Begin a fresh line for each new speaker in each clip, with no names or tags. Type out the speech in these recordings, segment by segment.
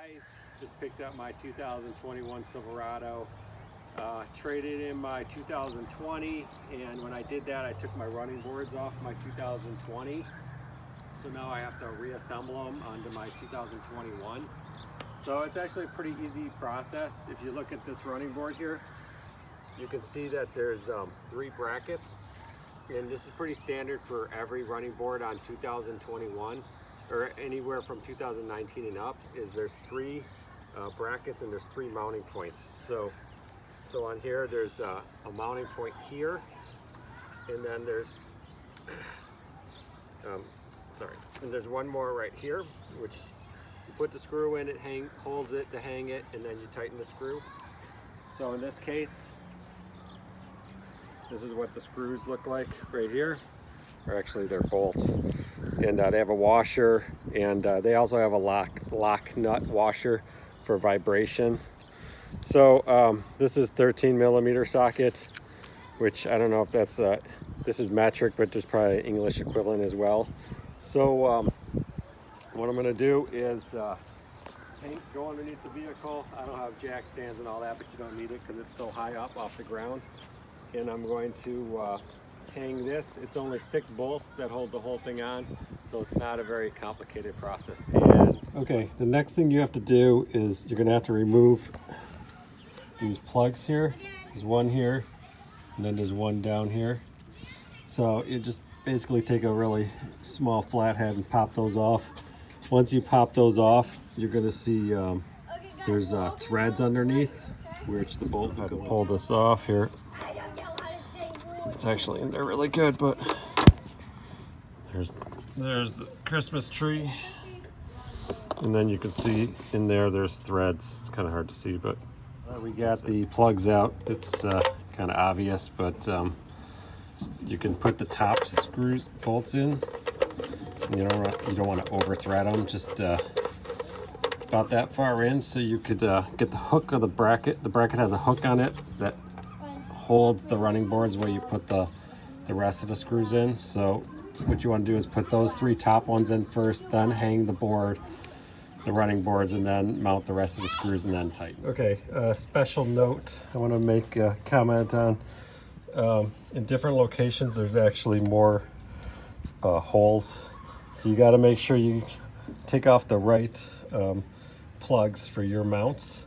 Guys, just picked up my 2021 Silverado, traded in my 2020, and when I did that I took my running boards off my 2020, so now I have to reassemble them onto my 2021. So it's actually a pretty easy process. If you look at this running board here, you can see that there's 3 brackets, and this is pretty standard for every running board on 2021 or anywhere from 2019 and up. Is there's 3 brackets and there's 3 mounting points. So on here there's a mounting point here, and then there's and there's one more right here, which you put the screw in, it holds it to hang it, and then you tighten the screw. So in this case, this is what the screws look like right here. Or actually they're bolts, and they have a washer, and they also have a lock nut washer for vibration. So this is 13 millimeter socket, which I don't know if that's this is metric, but there's probably an English equivalent as well. So what I'm going to do is go underneath the vehicle. I don't have jack stands and all that, but you don't need it because it's so high up off the ground. And I'm going to hang this. It's only 6 bolts that hold the whole thing on, so it's not a very complicated process. And okay, the next thing you have to do is you're going to have to remove these plugs here. There's one here, and then there's one down here. So you just basically take a really small flathead and pop those off. Once you pop those off, you're going to see there's threads underneath, which the bolt will pull this off here. It's actually in there really good, but there's the Christmas tree, and then you can see in there's threads. It's kind of hard to see, but we got the plugs out. It's kind of obvious, but you can put the top screws bolts in. You don't want to over thread them. Just about that far in, so you could get the hook of the bracket. The bracket has a hook on it that holds the running boards where you put the rest of the screws in. So what you want to do is put those 3 top ones in first, then hang the running boards, and then mount the rest of the screws and then tighten. Okay, special note I want to make a comment on. In different locations there's actually more holes, so you got to make sure you take off the right plugs for your mounts.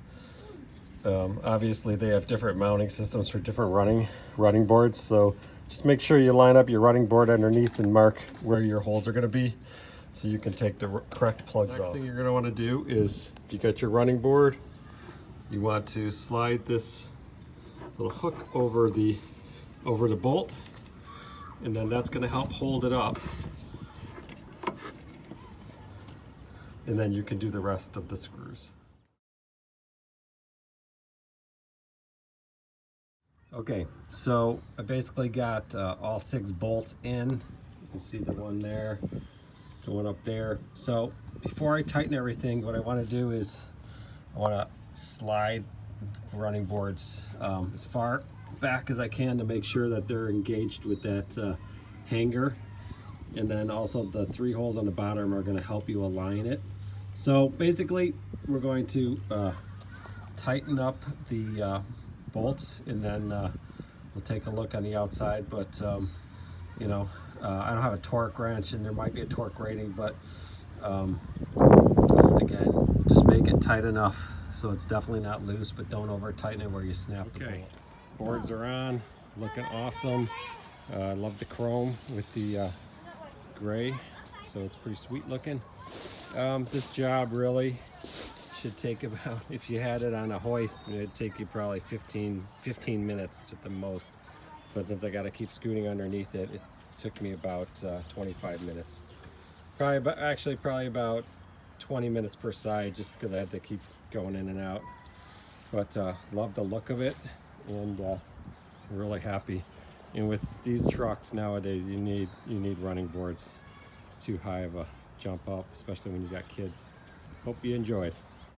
Obviously they have different mounting systems for different running boards, so just make sure you line up your running board underneath and mark where your holes are going to be so you can take the correct plugs off. Next thing you're going to want to do is, if you got your running board, you want to slide this little hook over the bolt, and then that's going to help hold it up, and then you can do the rest of the screws. Okay, so I basically got all 6 bolts in. You can see the one there, the one up there. So before I tighten everything, what I want to do is I want to slide running boards as far back as I can to make sure that they're engaged with that hanger. And then also the 3 holes on the bottom are going to help you align it. So basically we're going to tighten up the bolts, and then we'll take a look on the outside. But I don't have a torque wrench, and there might be a torque rating, but again, just make it tight enough so it's definitely not loose, but don't over tighten it where you snap the bolt. Boards are on, looking awesome. I love the chrome with the gray, so it's pretty sweet looking. This job really should take about, if you had it on a hoist, it'd take you probably 15 minutes at the most. But since I got to keep scooting underneath it, it took me about 25 minutes. Probably about 20 minutes per side, just because I had to keep going in and out. But love the look of it, and really happy. And with these trucks nowadays, you need running boards. It's too high of a jump up, especially when you got kids. Hope you enjoyed.